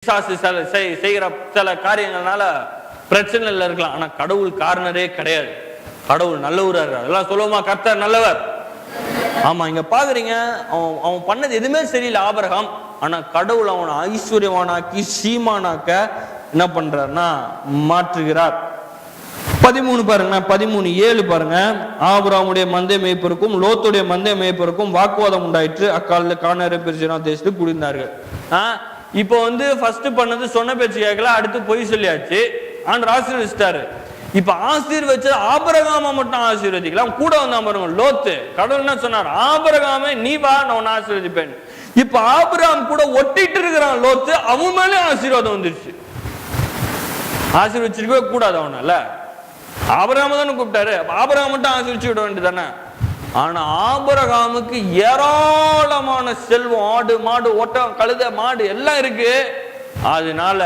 செய்கிற சில காரியங்கள்னால பிரச்சனைல இருக்கலாம். ஆனா கடவுள் காரணரே கிடையாது. கடவுள் நல்லவரா இருக்கார். அதெல்லாம் சொல்லுவோமா, கர்த்தர் நல்லவர். ஆமா, இங்க பாக்குறீங்க, அவன் பண்ணது எதுவுமே சரியில்லை ஆபிரகாம். ஆனா கடவுள் அவனை ஐஸ்வர்யவானாக்கி சீமானாக்க என்ன பண்றாருன்னா மாற்றுகிறார். 13 பாருங்க, 13:7 பாருங்க. ஆபிரகாமுடைய மந்தை மேய்ப்பருக்கும் லோத்துடைய மந்தை மேய்ப்பருக்கும் வாக்குவாதம் உண்டாயிற்று. அக்காலத்தில் கானானை பெர்சியா தேசத்துக்கு குடிந்தார்கள். இப்போ ஃபர்ஸ்ட் பண்ணது சொன்ன பேச்சு கேட்கல, அடுத்து பொய் சொல்லியாச்சு. ஆண்டவர் ஆசீர்வதிச்சிட்டாரு. இப்ப ஆசீர்வதிச்சது ஆபிரகாமை மட்டும் ஆசீர்வதிக்கலாம், கூட பாருங்க லோத்து. கடவுள் என்ன சொன்னார்? ஆபிரகாமே நீ வா, நான் உன்னை ஆசீர்வதிப்பேன். இப்ப ஆபிரகாம் கூட ஒட்டிட்டு இருக்கிறான் லோத்து, அவன் மேலே ஆசீர்வாதம் வந்துருச்சு. ஆசீர்வதிச்சிருக்கவே கூடாது அவனால. ஆபிரகாம தானே கூப்பிட்டாரு, ஆபிரகாம் மட்டும் ஆசீர்வதிச்சு விட வேண்டியதானே. ஆனா ஆபிரகாமுக்கு ஏராளமான செல்வம், ஆடு மாடு ஒட்டகம் கழுத மாடு எல்லாம் இருக்கு. அதனால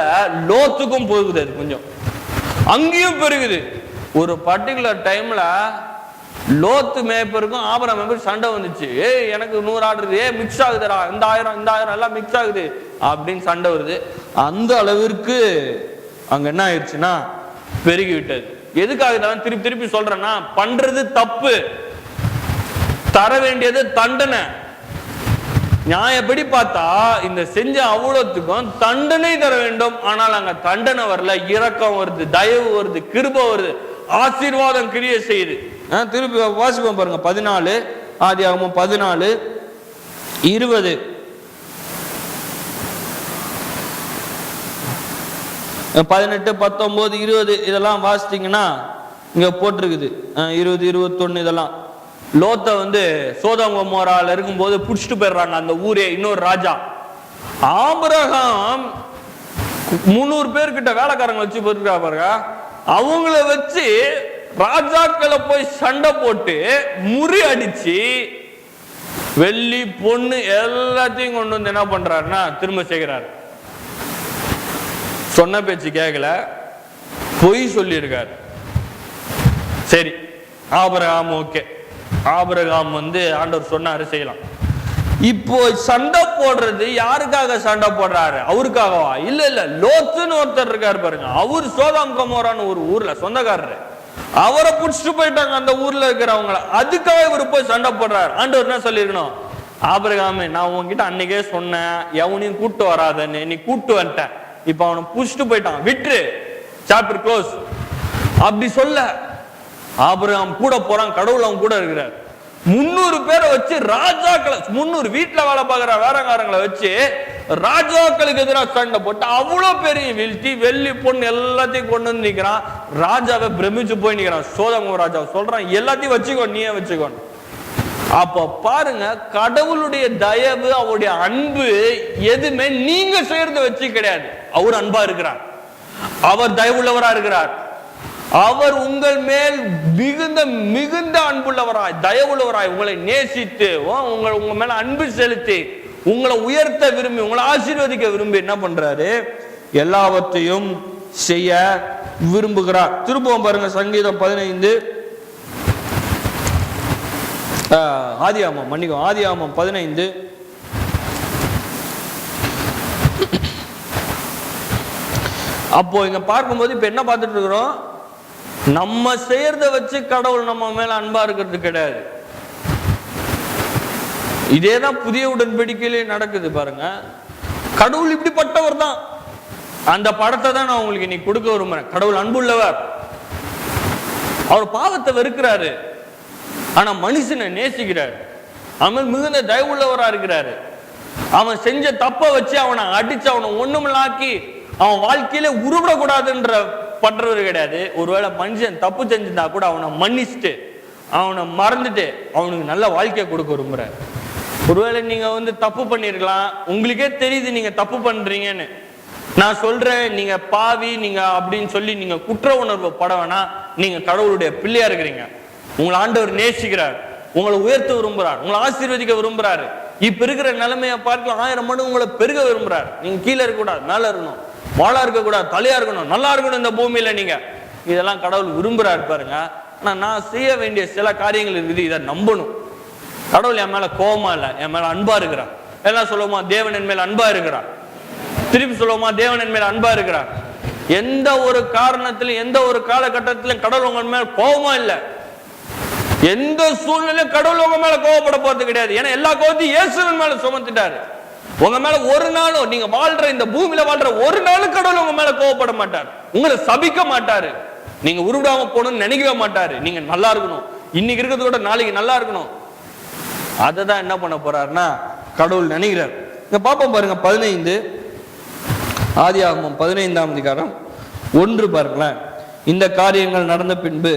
லோத்துக்கும் போகுது, அது கொஞ்சம் அங்கேயும் பெருகுது. ஒரு பர்டிகுலர் டைம்ல லோத்து மேய்ப்பருக்கும் ஆபிரகாம் மேய்ப்பருக்கும் சண்டை வந்துச்சு. எனக்கு 100 ஆடு மிக்ஸ் ஆகுதுடா, இந்த 1000 எல்லாம் மிக்ஸ் ஆகுது அப்படின்னு சண்டை வருது. அந்த அளவிற்கு அங்க என்ன ஆயிடுச்சுன்னா பெருகி விட்டது. எதுக்காக திருப்பி திருப்பி சொல்றேன்னா, பண்றது தப்பு, தர வேண்டியது தண்டனை. நியாயப்படி பார்த்தா இந்த செஞ்ச அவ்வளவுக்கும் தண்டனை தர வேண்டும். ஆனால் அங்க தண்டனை வரல, இரக்கம் வருது, தயவு வருது, கிருபை வருது, ஆசீர்வாதம் கிரியை செய்யுது. திருப்பி வாசிப்போம் பாருங்க, 14 ஆதியாகமம் 14:20 18 19 20 இதெல்லாம் வாசித்தீங்கன்னா இங்க போட்டிருக்குது. 20 21 இதெல்லாம் லோத்த சோதோம் கொமோரால இருக்கும்போது புடிச்சிட்டு போயிடுறாங்க அந்த ஊரே, இன்னொரு ராஜா. ஆபிரகாம் 300 பேர்கிட்ட வேலைக்காரங்க வச்சு போயிருக்கா பாருங்க. அவங்கள வச்சு ராஜாக்களை போய் சண்டை போட்டு முறி அடிச்சு வெள்ளி பொண்ணு எல்லாத்தையும் கொண்டு என்ன பண்றாருன்னா திரும்ப செய்கிறார். சொன்ன பேச்சு கேட்கல, பொய் சொல்லி இருக்காரு. சரி, ஆபிரகாம் ஓகே, ஆபிரகாம் ஆண்டவர் சொன்னாரு செய்யலாம். இப்போ சண்டை போடுறது யாருக்காக சண்டை போடுறாரு? அவருக்காகவா? இல்ல இல்ல, லோத்துன்னு ஒருத்தர் இருக்காரு பாருங்க, அவர் சோதோம் கொமோரான்னு ஒரு ஊர்ல சொந்தக்காரரு, அவரை புடிச்சிட்டு போயிட்டாங்க அந்த ஊர்ல இருக்கிறவங்கள. அதுக்காக இவர் போய் சண்டை போடுறாரு. ஆண்டவர் என்ன சொல்லிருக்கணும்? ஆபிரகாமே, நான் உங்ககிட்ட அன்னைக்கே சொன்னேன் எவனையும் கூட்டு வராதன்னு, நீ கூட்டு வந்துட்டேன், இப்ப அவனை புடிச்சிட்டு போயிட்டான், விட்டுரு, சாப்டர் க்ளோஸ். அப்படி சொல்ல ஆபிரகாம் கூட போறான், கடவுள் அவன் கூட இருக்கிறார். 300 பேரை வச்சு ராஜாக்களை, 300 வீட்டுல வேலை பார்க்கிற வேலைக்காரங்களை வச்சு ராஜாக்களுக்கு எதிராக சண்டை போட்டு அவ்வளவு பெரிய வீழ்த்தி வெள்ளி பொண்ணு எல்லாத்தையும் கொண்டு வந்து நிக்கிறான். ராஜாவை பிரமிச்சு போய் நிக்கிறான். சோதோம் ராஜாவை சொல்றான், எல்லாத்தையும் வச்சுக்கோ, நீயே வச்சுக்கோ. அப்ப பாருங்க, கடவுளுடைய தயவு, அவருடைய அன்பு எதுவுமே நீங்க செய்யறத வச்சு கிடையாது. அவர் அன்பா இருக்கிறார், அவர் தயவுள்ளவரா இருக்கிறார், அவர் உங்கள் மேல் மிகுந்த மிகுந்த அன்புள்ளவராய் தயவுள்ளவராய் உங்களை நேசித்து உங்க மேல அன்பு செலுத்தி உங்களை உயர்த்த விரும்பி உங்களை ஆசீர்வதிக்க விரும்பி என்ன பண்றாரு? எல்லாவற்றையும் செய்ய விரும்புகிறார். திரும்பவும் பாருங்க, சங்கீதம் 15 ஆதியாகமம் 15 அப்போ இங்க பார்க்கும்போது இப்ப என்ன பார்த்துட்டு இருக்கிறோம்? நம்ம செய்யறத வச்சு கடவுள் நம்ம மேல அன்பா இருக்கிறது கிடையாது. இதேதான் புதிய உடன்படிக்கையிலே நடக்குது பாருங்க. கடவுள் இப்படிப்பட்டவர் தான். அந்த படத்தை தான் நான் உங்களுக்கு இன்னைக்கு கொடுக்க விரும்புறேன். கடவுள் அன்புள்ளவர், அவர் பாவத்தை வெறுக்கிறாரு, ஆனா மனுஷனை நேசிக்கிறாரு. அவன் மிகுந்த தயவுள்ளவரா இருக்கிறாரு. அவன் செஞ்ச தப்ப வச்சு அவனை அடிச்சு அவனை ஒண்ணுமில்லாக்கி அவன் வாழ்க்கையில உருவிடக்கூடாதுன்ற பண்றவர் கிடையாது. ஒருவேளை மனுஷன் தப்பு செஞ்சிருந்தா கூட அவனை மன்னிச்சுட்டு அவனை மறந்துட்டு அவனுக்கு நல்ல வாழ்க்கையை கொடுக்க விரும்புறாரு. ஒருவேளை நீங்க தப்பு பண்ணிருக்கலாம், உங்களுக்கே தெரியுது நீங்க தப்பு பண்றீங்கன்னு. நான் சொல்றேன், நீங்க பாவி நீங்க அப்படின்னு சொல்லி நீங்க குற்ற உணர்வு பட வேணாம். நீங்க கடவுளுடைய பிள்ளையா இருக்கிறீங்க, உங்களை ஆண்டவர் நேசிக்கிறார், உங்களை உயர்த்த விரும்புறார், உங்களை ஆசீர்வதிக்க விரும்புறாரு. இப்ப இருக்கிற நிலைமையை பார்க்கலாம் 1000 மடங்கு உங்களை பெருக விரும்புறாரு. நீங்க கீழே இருக்கக்கூடாது, மேல இருக்கணும், வாழா இருக்கக்கூடாது, தலையா இருக்கணும், நல்லா இருக்கணும் இந்த பூமியில. நீங்க இதெல்லாம் கடவுள் விரும்புறாரு பாருங்க. ஆனா நான் செய்ய வேண்டிய சில காரியங்கள் இருக்குது, இதை நம்பணும். கடவுள் என் மேல கோபமா இல்ல, என் மேல அன்பா இருக்கிறார். எல்லாம் சொல்லுவோமா, தேவன் என் மேல அன்பா இருக்கிறார். திருப்பி சொல்லுவோமா, தேவன் என் மேல அன்பா இருக்கிறார். எந்த ஒரு காரணத்திலும் எந்த ஒரு காலகட்டத்திலும் கடவுள் உங்க மேல கோபமா இல்லை. எந்த சூழ்நிலையும் கடவுள் உங்க மேல கோபப்பட போறது கிடையாது. ஏன்னா எல்லா கோபத்தையும் இயேசுவின் மேல சுமத்திட்டாரு. உங்க மேல ஒரு நாளும், நீங்க வாழ்ற இந்த பூமியில வாழ்ற ஒரு நாளும் கடவுள் உங்க மேல கோபப்பட மாட்டார். உங்களை சபிக்க மாட்டாரு. நீங்க உருவிடாம போகணும்னு நினைக்கவே மாட்டாரு. நீங்க நல்லா இருக்கணும், இன்னைக்கு இருக்கிறத விட நாளைக்கு நல்லா இருக்கணும். அததான் என்ன பண்ண போறாருன்னா கடவுள் நினைக்கிறார். இங்க பாப்போம் பாருங்க, 15 ஆதியாகமம் 15ஆம் அதிகாரம் 1 பாருங்களேன். இந்த காரியங்கள் நடந்த பின்பு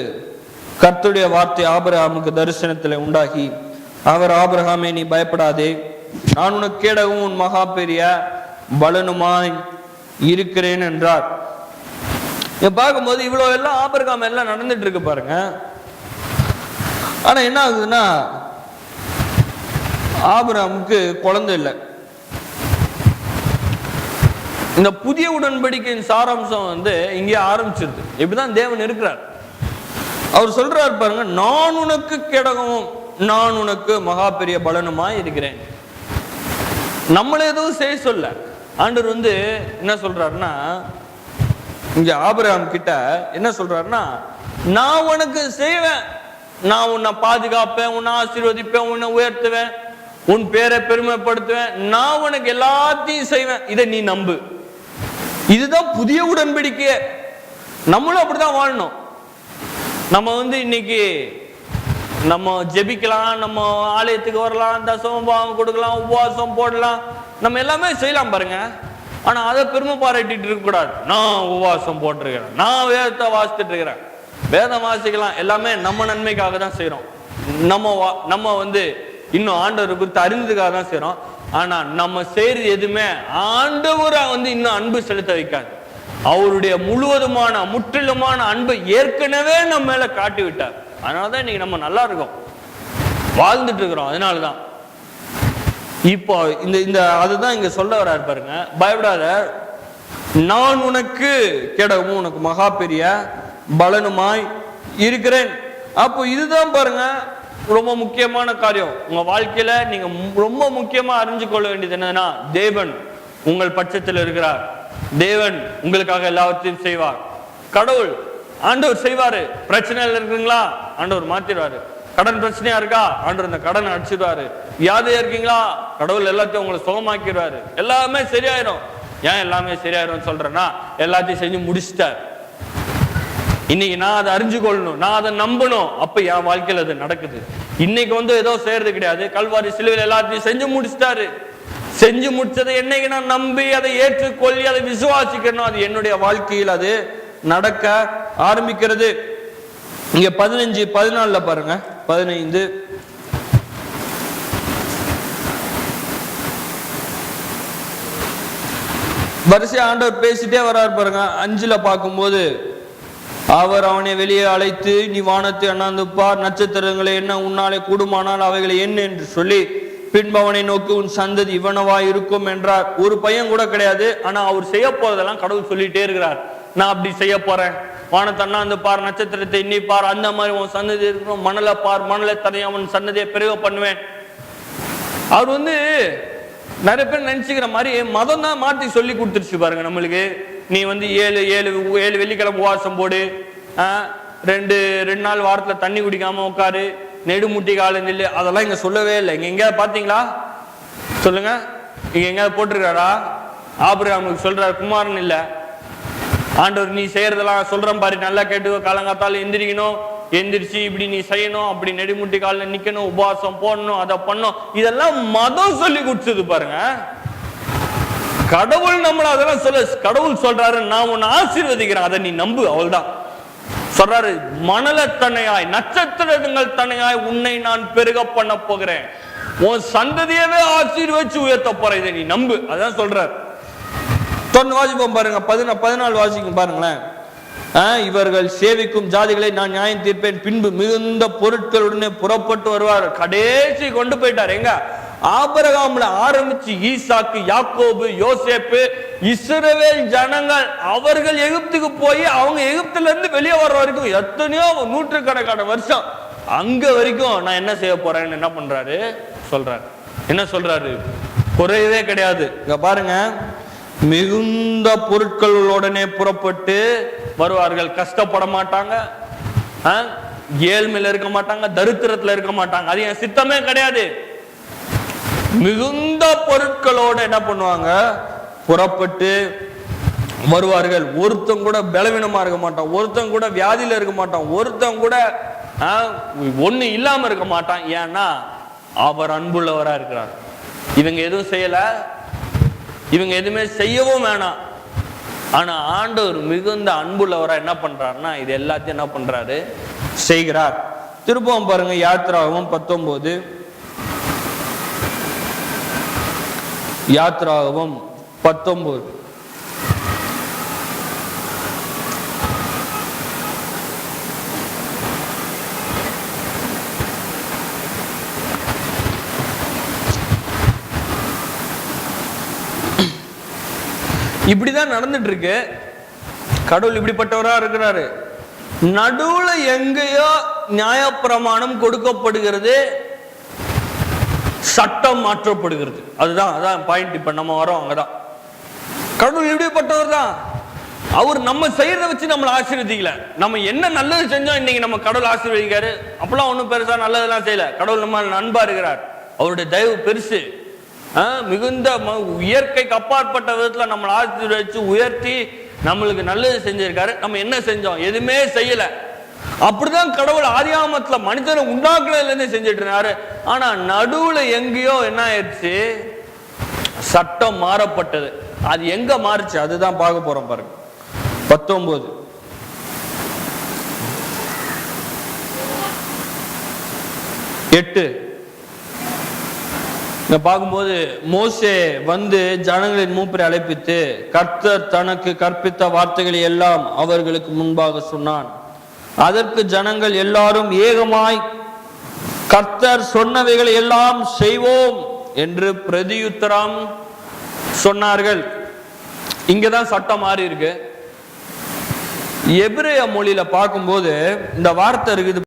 கர்த்தருடைய வார்த்தை ஆபிரகாமுக்கு தரிசனத்தில் உண்டாகி, அவர் ஆபிரகாமே, நீ பயப்படாதே, நான் உனக்கு கேடகவும் உன் மகா பெரிய பலனுமாய் இருக்கிறேன் என்றார். பார்க்கும்போது இவ்வளவு எல்லாம் ஆபிரகாம் எல்லாம் நடந்துட்டு இருக்கு பாருங்க. ஆனா என்ன ஆகுதுன்னா, ஆபிரகாமுக்கு குழந்தை இல்லை. இந்த புதிய உடன்படிக்கையின் சாராம்சம் இங்கே ஆரம்பிச்சிருது. இப்படிதான் தேவன் இருக்கிறார். அவர் சொல்றாரு பாருங்க, நான் உனக்கு கேடகமும் நான் உனக்கு மகா பெரிய பலனுமாய் இருக்கிறேன். நம்மள எதுவும் செய்ய சொல்ல. ஆண்டவர் என்ன சொல்றாருன்னா, இங்க ஆபிரகாம் கிட்ட என்ன சொல்றாருன்னா, நான் உனக்கு செய்வேன், நான் உன்னை பாதுகாப்பேன், உன்னை ஆசீர்வதிப்பேன், உன்னை உயர்த்துவேன், உன் பேரை பெருமைப்படுத்துவேன், நான் உனக்கு எல்லாத்தையும் செய்வேன், இதை நீ நம்பு. இதுதான் புதிய உடன்படிக்கை. நம்மளும் அப்படிதான் வாழணும். நம்ம இன்னைக்கு நம்ம ஜெபிக்கலாம், நம்ம ஆலயத்துக்கு வரலாம், தசமம் கொடுக்கலாம், உபவாசம் போடலாம், நம்ம எல்லாமே செய்யலாம் பாருங்க. ஆனா அதை பெருமை பாராட்டிட்டு இருக்க கூடாது. நான் உபவாசம் போட்டிருக்கிறேன், நான் வேதத்தை வாசித்துட்டு இருக்கிறேன். வேதம் வாசிக்கலாம், எல்லாமே நம்ம நன்மைக்காக தான் செய்யறோம். நம்ம இன்னும் ஆண்டவர் குறித்து அறிந்ததுக்காக தான் செய்யறோம். ஆனா நம்ம செய்யறது எதுவுமே ஆண்டவரை இன்னும் அன்பு செலுத்த வைக்காது. அவருடைய முழுவதுமான முற்றிலுமான அன்பை ஏற்கனவே நம்ம மேல காட்டி விட்டார். அதனாலதான் இன்னைக்கு நம்ம நல்லா இருக்கோம், வாழ்ந்துட்டு இருக்கிறோம். அதனாலதான் இப்போ இந்த அதுதான் இங்க சொல்ல வர்றாரு பாருங்க. பயப்படாத, நான் உனக்கு கேடகமும் உனக்கு மகா பெரிய பலனுமாய் இருக்கிறேன். அப்போ இதுதான் பாருங்க ரொம்ப முக்கியமான காரியம். உங்க வாழ்க்கையில நீங்க ரொம்ப முக்கியமா அறிஞ்சு கொள்ள வேண்டியது என்னன்னா, தேவன் உங்கள் பட்சத்தில் இருக்கிறார். தேவன் உங்களுக்காக எல்லாவற்றையும் செய்வார். கடவுள் ஆண்டவர் செய்வாரு. பிரச்சனைகள் இருக்குங்களா, ஆண்டவர் மாத்திடுவாரு. கடன் பிரச்சனையா இருக்கா, ஆண்டவர் இந்த கடனை அடிச்சிடுவாரு. வியாதியா இருக்கீங்களா, கடவுள் எல்லாத்தையும் உங்களை சுகமாக்கிடுவாரு. எல்லாமே சரியாயிரும். ஏன் எல்லாமே சரியாயிரும் சொல்றேன்னா, எல்லாத்தையும் செஞ்சு முடிச்சிட்டார். இன்னைக்கு நான் அதை அறிஞ்சு கொள்ளணும், நான் அதை நம்பணும். அப்ப என் வாழ்க்கையில் அது நடக்குது. இன்னைக்கு ஏதோ செய்யறது கிடையாது. கல்வாரி சிலுவையில் எல்லாத்தையும் செஞ்சு முடிச்சிட்டாரு. செஞ்சு முடிச்சதை என்னைக்கு நான் நம்பி அதை ஏற்றுக்கொள்ளி அதை விசுவாசிக்கணும், அது என்னுடைய வாழ்க்கையில் அது நடக்க ஆரம்பிக்கிறது. இங்க 15-14 பாருங்க. 15 வரிசை ஆண்டவர் பேசிட்டே வர்றாரு பாருங்க. 5 பார்க்கும்போது, அவர் அவனை வெளியே அழைத்து, நீ வானத்தை அண்ணாந்து பார், நட்சத்திரங்களை என்ன உன்னாலே கூடுமானால் அவைகளை என்ன என்று சொல்லி, பின்பு அவனை நோக்கி, உன் சந்ததி இவனவா இருக்கும் என்றார். ஒரு பையன் கூட கிடையாது. ஆனா அவர் செய்ய போறதெல்லாம் கடவுள் சொல்லிட்டே இருக்கிறார். நான் அப்படி செய்ய போறேன், வானத்தை அண்ணாந்து பார், நட்சத்திரத்தை எண்ணி பார், அந்த மாதிரி உன் சந்ததி இருக்கணும், மணலை பார், மணலை தனியா அவன் சந்ததியை பெருக பண்ணுவேன். அவர் நிறைய பேர் நினைச்சுக்கிற மாதிரி மதம் தான் மாற்றி சொல்லி கொடுத்துருச்சு பாருங்க நம்மளுக்கு. நீ 7 வெள்ளிக்கிழமை உபவாசம் போடு, 2 நாள் வாரத்துல தண்ணி குடிக்காம உட்காரு, நெடுமுட்டி கால நெல்லு, அதெல்லாம் இங்க சொல்லவே இல்லை. இங்க எங்கேயாவது பாத்தீங்களா சொல்லுங்க? இங்க எங்கேயாவது போட்டிருக்காரா? ஆபிரகாமுக்கு சொல்றாரு, குமாரன் இல்ல ஆண்டவர், நீ செய்யறதெல்லாம் சொல்றேன் பாரு, நல்லா கேட்டு, காலங்காத்தால எந்திரிக்கணும், எந்திரிச்சு இப்படி நீ செய்யணும், அப்படி நெடுமுட்டி காலில் நிக்கணும், உபவாசம் போடணும், அதை பண்ணும். இதெல்லாம் மதம் சொல்லி கொடுத்தது பாருங்க. கடவுள் நம்மள அதெல்லாம் சொல்ல, கடவுள் சொல்றாரு, நான் உன்னை ஆசீர்வதிக்கிறேன், அதை நீ நம்பு, அவள்தான் சொல்றாரு. மணல தன்னையாய், நட்சத்திரங்கள் தன்னையாய் உன்னை நான் பெருக பண்ண போகிறேன், உன் சந்ததியவே ஆசீர்வதிச்சு உயர்த்த போறேன், இதை நீ நம்பு, அதான் சொல்றாரு. வாசிப்போம் பாருங்க. 14 வாசிக்கும் பாருங்களேன். இவர்கள் சேவிக்கும் ஜாதிகளை நான் நியாயம் தீர்ப்பேன், பின்பு மிகுந்த பொருட்களுடனே புறப்பட்டு வருவார். கடைசி கொண்டு போயிட்டார் எங்க? ஆபிரகாம்ல ஆரம்பிச்சு ஈசாக்கு, யாக்கோபு, யோசேப்பு, இஸ்ரவேல் ஜனங்கள், அவர்கள் எகிப்துக்கு போய் அவங்க எகிப்துல இருந்து வெளியே வர்ற வரைக்கும் எத்தனையோ நூற்றுக்கணக்கான வருஷம் அங்க வரைக்கும் நான் என்ன செய்ய போறேன்னு என்ன பண்றாரு சொல்றாரு. என்ன சொல்றாரு? குறையவே கிடையாது. இங்க பாருங்க, மிகுந்த பொருட்களுடனே புறப்பட்டு வருவார்கள். கஷ்டப்பட மாட்டாங்க, ஏழ்மையில இருக்க மாட்டாங்க, தரித்திரத்துல இருக்க மாட்டாங்க. அது என் சித்தமே கிடையாது. மிகுந்த பொருட்களோட என்ன பண்ணுவாங்க, புறப்பட்டு வருவார்கள். ஒருத்தன் கூட பலவீனமா இருக்க மாட்டான், ஒருத்தன் கூட வியாதியில இருக்க மாட்டான், ஒருத்தன் கூட ஒண்ணு இல்லாம இருக்க மாட்டான். ஏன்னா அவர் அன்புள்ளவரா இருக்கிறார். இவங்க எதுவும் செய்யல, இவங்க எதுவுமே செய்யவும் வேணாம். ஆனா ஆண்டவர் மிகுந்த அன்புள்ளவரா என்ன பண்றாருன்னா இது எல்லாத்தையும் என்ன பண்றாரு, செய்கிறார். திருப்பவும் பாருங்க, யாத்ராகமம் 19, யாத்ராகமம் 19. இப்படிதான் நடந்துட்டு இருக்கு. கடவுள் இப்படிப்பட்டவரா இருக்கிறாரு. நடுவுல எங்கேயோ நியாயப்பிரமாணம் கொடுக்கப்படுகிறது, சட்டம் மாற்றப்படுகிறது. அதான் பாயிண்ட். இப்ப நம்ம வரோம் அங்கதான். கடவுள் இப்படிப்பட்டவர் தான். அவர் நம்ம செய்யறத வச்சு நம்மளை ஆசீர்வதிக்கல. நம்ம என்ன நல்லது செஞ்சோம் இன்னைக்கு நம்ம கடவுள் ஆசீர்வதிக்காரு. அப்பெல்லாம் ஒண்ணும் பெருசா நல்லதெல்லாம் செய்யல. கடவுள் நம்ம நண்பா இருக்கிறார். அவருடைய தயவு பெருசு. மிகுந்த இயற்கைக்கு அப்பாற்பட்ட விதத்துல நம்மளை ஆசீர்வதிச்சு உயர்த்தி நம்மளுக்கு நல்லது செஞ்சிருக்காரு. நம்ம என்ன செஞ்சோம், எதுவுமே செய்யல. அப்படிதான் கடவுள் ஆதியாகமத்துல மனிதனை உண்டாக்குனதுல இருந்து செஞ்சுட்டு இருந்தாரு. ஆனா நடுவுல எங்கேயோ என்ன ஆயிடுச்சு, சட்டம் மாறப்பட்டது. அது எங்க மாறுச்சு, அதுதான் பார்க்க போறோம் பாருங்க. 19 8 பார்க்கும்போது, மோசே வந்து ஜனங்களின் மூப்பரை அழைப்பித்து கர்த்தர் தனக்கு கற்பித்த வார்த்தைகளை எல்லாம் அவர்களுக்கு முன்பாக சொன்னான். அதற்கு ஜனங்கள் எல்லாரும் ஏகமாய் கர்த்தர் சொன்னவைகளை எல்லாம் செய்வோம் என்று பிரதியுத்தரம் சொன்னார்கள். இங்கதான் சட்டம் மாறி இருக்கு. எபிரேய மொழியில பார்க்கும்போது இந்த வார்த்தை இருக்குது